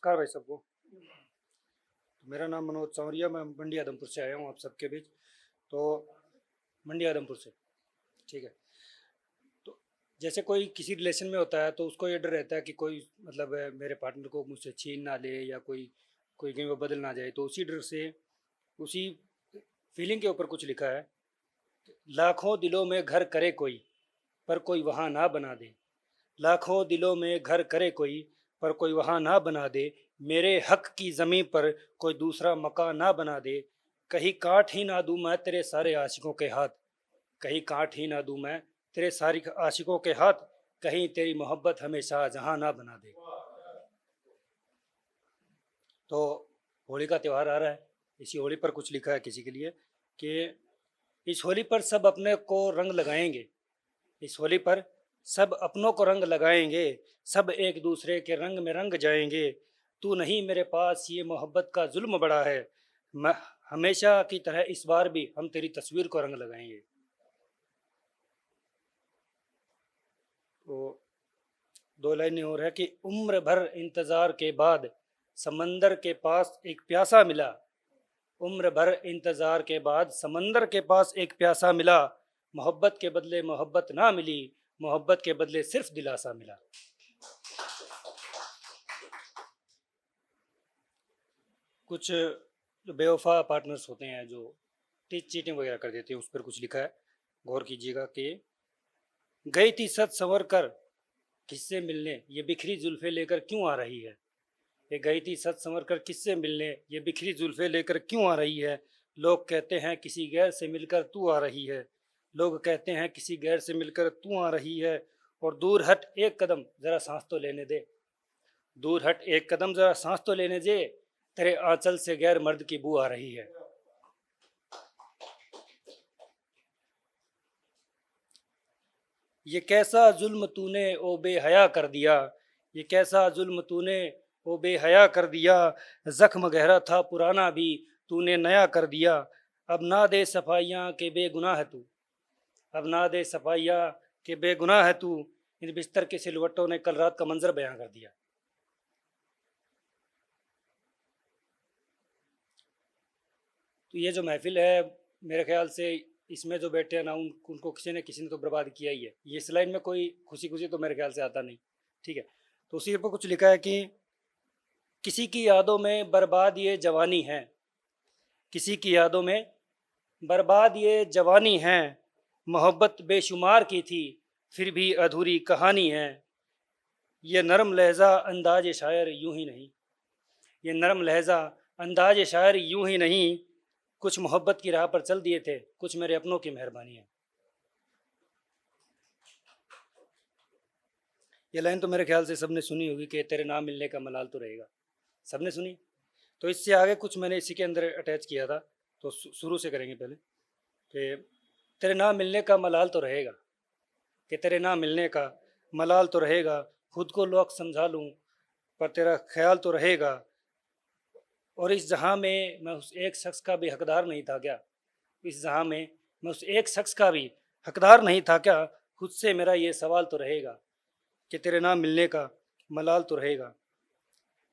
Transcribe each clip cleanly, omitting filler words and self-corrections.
नमस्कार भाई सबको। मेरा नाम मनोज सांवरिया, मैं मंडी आदमपुर से आया हूँ आप सबके बीच। तो मंडी आदमपुर से, ठीक है। तो जैसे कोई किसी रिलेशन में होता है तो उसको ये डर रहता है कि कोई मतलब मेरे पार्टनर को मुझसे छीन ना ले या कोई कोई कहीं वो बदल ना जाए। तो उसी डर से, उसी फीलिंग के ऊपर कुछ लिखा है। लाखों दिलों में घर करे कोई, पर कोई वहाँ ना बना दे। लाखों दिलों में घर करे कोई, पर कोई वहाँ ना बना दे। मेरे हक की ज़मीं पर कोई दूसरा मकान ना बना दे। कहीं काट ही ना दूं मैं तेरे सारे आशिकों के हाथ। कहीं काट ही ना दूं मैं तेरे सारे आशिकों के हाथ। कहीं तेरी मोहब्बत हमेशा जहां ना बना दे। तो होली का त्यौहार आ रहा है। इसी होली पर कुछ लिखा है किसी के लिए कि इस होली पर सब अपने को रंग लगाएंगे। इस होली पर सब अपनों को रंग लगाएंगे। सब एक दूसरे के रंग में रंग जाएंगे। तू नहीं मेरे पास, ये मोहब्बत का जुल्म बड़ा है। मैं हमेशा की तरह इस बार भी हम तेरी तस्वीर को रंग लगाएंगे। तो दो लाइनें और है कि उम्र भर इंतज़ार के बाद समंदर के पास एक प्यासा मिला। उम्र भर इंतज़ार के बाद समंदर के पास एक प्यासा मिला। मोहब्बत के बदले मोहब्बत ना मिली। मोहब्बत के बदले सिर्फ दिलासा मिला। कुछ जो बेवफा पार्टनर्स होते हैं जो चीटिंग वगैरह कर देते हैं, उस पर कुछ लिखा है। गौर कीजिएगा कि गई थी सच संवर कर किससे मिलने, ये बिखरी जुल्फे लेकर क्यों आ रही है। ये गई थी सच संवर कर किससे मिलने, ये बिखरी जुल्फे लेकर क्यों आ रही है। लोग कहते हैं किसी गैर से मिलकर तू आ रही है। लोग कहते हैं किसी गैर से मिलकर तू आ रही है। और दूर हट एक कदम जरा सांस तो लेने दे। दूर हट एक कदम जरा सांस तो लेने दे। तेरे आंचल से गैर मर्द की बू आ रही है। ये कैसा जुल्म तूने ओ बेहया कर दिया। ये कैसा जुल्म तूने ओ बेहया कर दिया। जख्म गहरा था पुराना भी तूने नया कर दिया। अब ना दे सफाइयाँ के बेगुनाह है तू। अब ना दे सफाइयाँ के बेगुनाह है तू। इन बिस्तर के सिलवटों ने कल रात का मंजर बयां कर दिया। तो ये जो महफिल है, मेरे ख्याल से इसमें जो बैठे हैं ना, उनको किसी ने तो बर्बाद किया ही है। ये इस लाइन में कोई खुशी खुशी तो मेरे ख्याल से आता नहीं। ठीक है। तो उसी पर कुछ लिखा है कि किसी की यादों में बर्बाद ये जवानी है। किसी की यादों में बर्बाद ये जवानी है। मोहब्बत बेशुमार की थी फिर भी अधूरी कहानी है। ये नरम लहजा अंदाज शायर यूं ही नहीं। ये नरम लहजा अंदाज शायर यूं ही नहीं। कुछ मोहब्बत की राह पर चल दिए थे, कुछ मेरे अपनों की मेहरबानी है। ये लाइन तो मेरे ख्याल से सबने सुनी होगी कि तेरे नाम मिलने का मलाल तो रहेगा। सबने सुनी। तो इससे आगे कुछ मैंने इसी के अंदर अटैच किया था। तो शुरू से करेंगे पहले कि तेरे नाम मिलने का मलाल तो रहेगा। कि तेरे नाम मिलने का मलाल तो रहेगा। खुद को लोग समझा लूँ पर तेरा ख्याल तो रहेगा। और इस जहाँ में मैं उस एक शख्स का भी हकदार नहीं था क्या। इस जहाँ में मैं उस एक शख्स का भी हकदार नहीं था क्या। खुद से मेरा ये सवाल तो रहेगा कि तेरे नाम मिलने का मलाल तो रहेगा।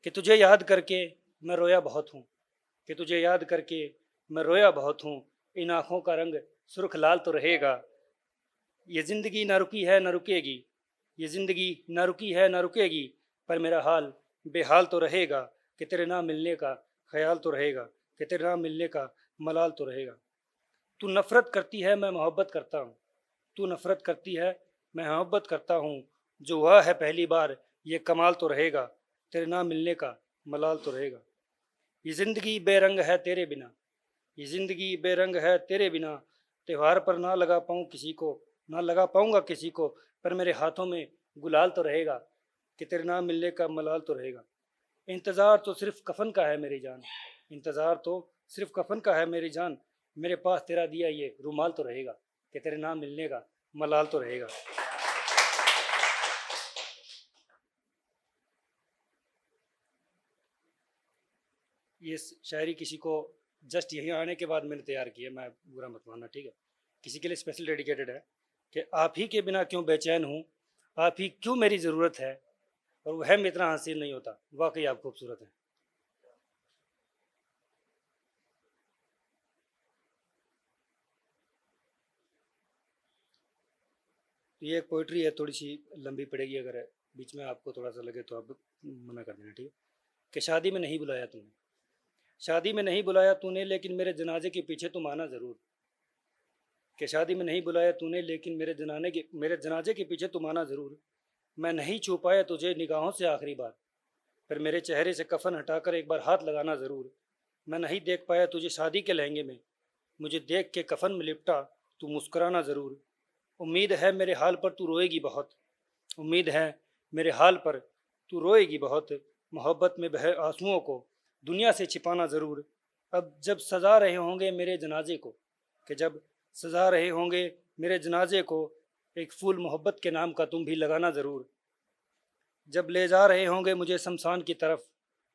कि तुझे याद करके मैं रोया बहुत हूँ। कि तुझे याद करके मैं रोया बहुत हूँ। इन आँखों का रंग सुर्ख लाल तो रहेगा। ये ज़िंदगी ना रुकी है ना रुकेगी। ये ज़िंदगी ना रुकी है ना रुकेगी। पर मेरा हाल बेहाल तो रहेगा। कि तेरे नाम मिलने का ख्याल तो रहेगा। कि तेरे नाम मिलने का मलाल तो रहेगा। तू नफ़रत करती है मैं मोहब्बत करता हूँ। तू नफ़रत करती है मैं मोहब्बत करता हूँ। जो हुआ है पहली बार ये कमाल तो रहेगा। तेरे नाम मिलने का मलाल तो रहेगा। ये ज़िंदगी बेरंग है तेरे बिना। ये ज़िंदगी बेरंग है तेरे बिना। त्यौहार पर ना लगा पाऊँ किसी को, ना लगा पाऊँगा किसी को। पर मेरे हाथों में गुलाल तो रहेगा। कि तेरे नाम मिलने का मलाल तो रहेगा। इंतज़ार तो सिर्फ कफन का है मेरी जान। इंतज़ार तो सिर्फ कफन का है मेरी जान। मेरे पास तेरा दिया ये रुमाल तो रहेगा। कि तेरे नाम मिलने का मलाल तो रहेगा। ये शायरी किसी को जस्ट यहीं आने के बाद मैंने तैयार की है, मैं बुरा मत मानना, ठीक है। किसी के लिए स्पेशल डेडिकेटेड है कि आप ही के बिना क्यों बेचैन हूँ। आप ही क्यों मेरी ज़रूरत है। और वह में इतना हसीन नहीं होता। वाकई आप खूबसूरत हैं। ये एक पोइट्री है, थोड़ी सी लंबी पड़ेगी, अगर बीच में आपको थोड़ा सा लगे तो आप मना कर देना, ठीक है। कि शादी में नहीं बुलाया तूने, शादी में नहीं बुलाया तूने, लेकिन मेरे जनाजे के पीछे तुम आना ज़रूर। कि शादी में नहीं बुलाया तूने, लेकिन मेरे जनाजे के पीछे तुम आना ज़रूर। मैं नहीं छू पाया तुझे निगाहों से आखिरी बार, पर मेरे चेहरे से कफन हटाकर एक बार हाथ लगाना ज़रूर। मैं नहीं देख पाया तुझे शादी के लहंगे में, मुझे देख के कफन में लिपटा तू मुस्कुराना ज़रूर। उम्मीद है मेरे हाल पर तू रोएगी बहुत, उम्मीद है मेरे हाल पर तू रोएगी बहुत। मोहब्बत में बहे आंसुओं को दुनिया से छिपाना ज़रूर। अब जब सजा रहे होंगे मेरे जनाजे को, कि जब सजा रहे होंगे मेरे जनाजे को, एक फूल मोहब्बत के नाम का तुम भी लगाना ज़रूर। जब ले जा रहे होंगे मुझे शमशान की तरफ,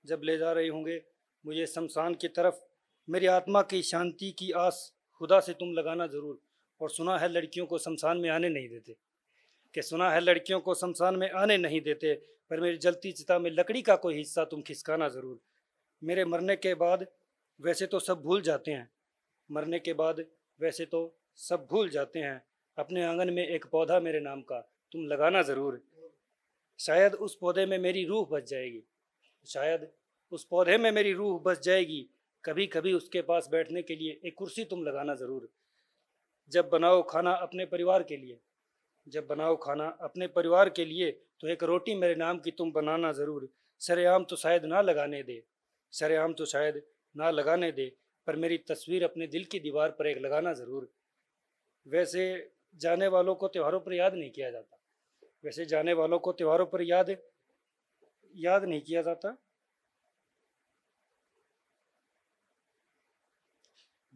जब ले जा रहे होंगे मुझे शमशान की तरफ, मेरी आत्मा की शांति की आस खुदा से तुम लगाना ज़रूर। और सुना है लड़कियों को शमशान में आने नहीं देते, कि सुना है लड़कियों को शमशान में आने नहीं देते, पर मेरी जलती चिता में लकड़ी का कोई हिस्सा तुम खिसकाना ज़रूर। मेरे मरने के बाद वैसे तो सब भूल जाते हैं, मरने के बाद वैसे तो सब भूल जाते हैं, अपने आंगन में एक पौधा मेरे नाम का तुम लगाना ज़रूर। शायद उस पौधे में मेरी रूह बच जाएगी, शायद उस पौधे में मेरी रूह बच जाएगी, कभी कभी उसके पास बैठने के लिए एक कुर्सी तुम लगाना ज़रूर। जब बनाओ खाना अपने परिवार के लिए, जब बनाओ खाना अपने परिवार के लिए, तो एक रोटी मेरे नाम की तुम बनाना ज़रूर। सरेआम तो शायद ना लगाने दे, सरेआम तो शायद ना लगाने दे, पर मेरी तस्वीर अपने दिल की दीवार पर एक लगाना ज़रूर। वैसे जाने वालों को त्योहारों पर याद नहीं किया जाता, वैसे जाने वालों को त्योहारों पर याद याद नहीं किया जाता।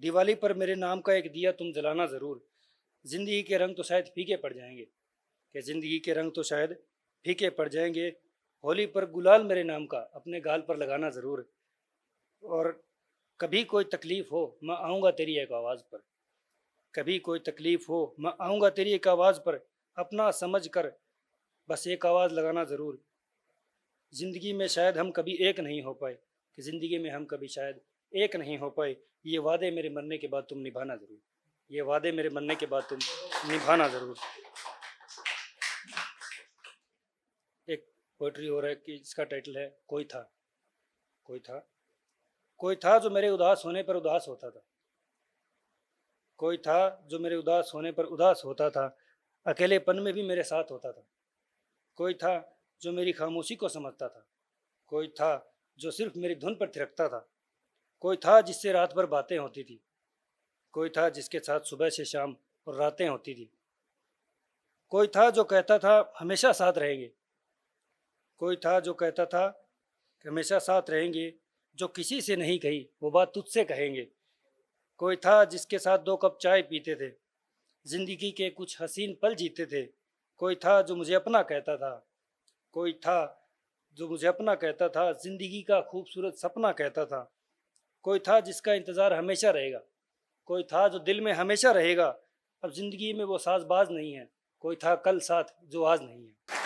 दिवाली पर मेरे नाम का एक दिया तुम जलाना ज़रूर। ज़िंदगी के रंग तो शायद फीके पड़ जाएंगे, कि ज़िंदगी के रंग तो शायद फीके पड़ जाएंगे। होली पर गुलाल मेरे नाम का अपने गाल पर लगाना ज़रूर। और कभी कोई तकलीफ़ हो मैं आऊँगा तेरी एक आवाज़ पर, कभी कोई तकलीफ़ हो मैं आऊँगा तेरी एक आवाज़ पर, अपना समझ कर बस एक आवाज़ लगाना ज़रूर। ज़िंदगी में शायद हम कभी एक नहीं हो पाए, कि ज़िंदगी में हम कभी शायद एक नहीं हो पाए, ये वादे मेरे मरने के बाद तुम निभाना ज़रूर, ये वादे मेरे मरने के बाद तुम निभाना ज़रूर। एक पोइट्री हो रहा है कि इसका टाइटल है कोई था, कोई था, कोई था जो मेरे उदास होने पर उदास होता था, कोई था जो मेरे उदास होने पर उदास होता था, अकेलेपन में भी मेरे साथ होता था। कोई था जो मेरी खामोशी को समझता था, कोई था जो सिर्फ मेरी धुन पर थिरकता था, कोई था जिससे रात भर बातें होती थी, कोई था जिसके साथ सुबह से शाम और रातें होती थी, कोई था जो कहता था हमेशा साथ रहेंगे, कोई था जो कहता था कि हमेशा साथ रहेंगे, जो किसी से नहीं कही वो बात तुझसे कहेंगे। कोई था जिसके साथ 2 कप चाय पीते थे, जिंदगी के कुछ हसीन पल जीते थे। कोई था जो मुझे अपना कहता था, कोई था जो मुझे अपना कहता था, जिंदगी का खूबसूरत सपना कहता था। कोई था जिसका इंतज़ार हमेशा रहेगा, कोई था जो दिल में हमेशा रहेगा। अब जिंदगी में वो साजबाज नहीं है, कोई था कल साथ जो आज नहीं है।